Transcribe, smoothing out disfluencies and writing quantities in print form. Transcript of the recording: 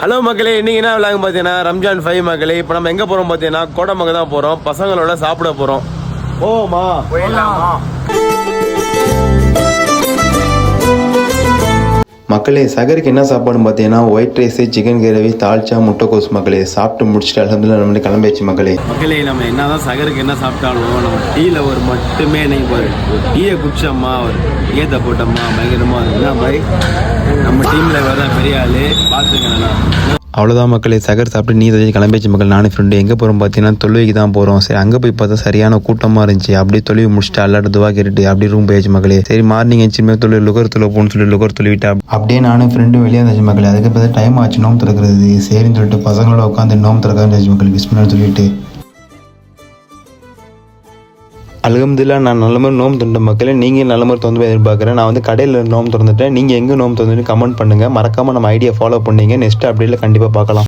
Hello மக்களே, இன்னைக்கு என்ன விளாங்க பார்த்தீங்கன்னா ரம்ஜான் 5 மக்களே. இப்போ நம்ம எங்கே போகிறோம் பார்த்தீங்கன்னா கோடமங்க தான் போகிறோம். பசங்களோட சாப்பிட போகிறோம். ஓமா போயிடலாமா மக்களே? சகருக்கு என்ன சாப்பாடுன்னு பார்த்தீங்கன்னா white rice, chicken gravy, dalcha, முட்டைக்கோஸ். மக்களே சாப்பிட்டு முடிச்சுட்டு அல்ஹம்துலில்லாஹ் நம்ம கிளம்பியாச்சு மக்களே. மக்களே, நம்ம என்னதான் சகருக்கு என்ன சாப்பிட்டாலும் நம்ம டீயில் ஒரு மட்டுமே நீங்கள் பாரு, டீயை குடிச்சோம்மா, ஒரு ஏத்த போட்டோம்மா, பயங்கரமாக இருக்குன்னா பாய் நம்ம டீமில் வேறு பெரிய ஆள் பார்த்துங்க நல்லா. அவ்வளோதான் மக்களே, சகர் சாப்பிட்டு நீ தச்சு கிளம்பியாச்சு மக்கள். நானும் ஃப்ரெண்டு எங்கே போகிறோம் பார்த்தீங்கன்னா தொழுவைக்கு தான் போகிறோம். சரி, அங்கே போய் பார்த்தா சரியான கூட்டமாக இருந்துச்சு. அப்படியே தொழுவி முடிச்சுட்டு அல்லாட்ட துவா கேட்டுட்டு அப்படியே ரூம் போயாச்சு மக்களே. சரி, மார்னிங் எச்சுமே தொழில் லுகர் தொழில் போகணும்னு சொல்லி லுகர் தொழிவிட்டா அப்படியே நானும் ஃப்ரெண்டும் வெளியே இருந்துச்சு மக்களே. அதுக்கு பார்த்தா டைம் ஆச்சு நோம்பு திறக்கிறது. சரின்னு சொல்லிட்டு பசங்களோட உட்காந்து நோம்பு திறக்காச்சு மக்கள். பிஸ்மில்லாஹ் சொல்லிட்டு அல்ஹம்துலில்லாஹ் நான் நல்ல மாதிரி நோம்பு திறந்த மக்களே. நீங்கள் நல்ல மாதிரி திறந்து எதிர்பார்க்குறேன். நான் வந்து கடையில் நோம்பு திறந்துட்டேன். நீங்கள் எங்கே நோம்பு திறந்துட்டு கமெண்ட் பண்ணுங்கள். மறக்காமல் நம்ம ஐடியா ஃபாலோ பண்ணிங்க. நெக்ஸ்ட் அப்டேட்டில் கண்டிப்பாக பார்க்கலாம்.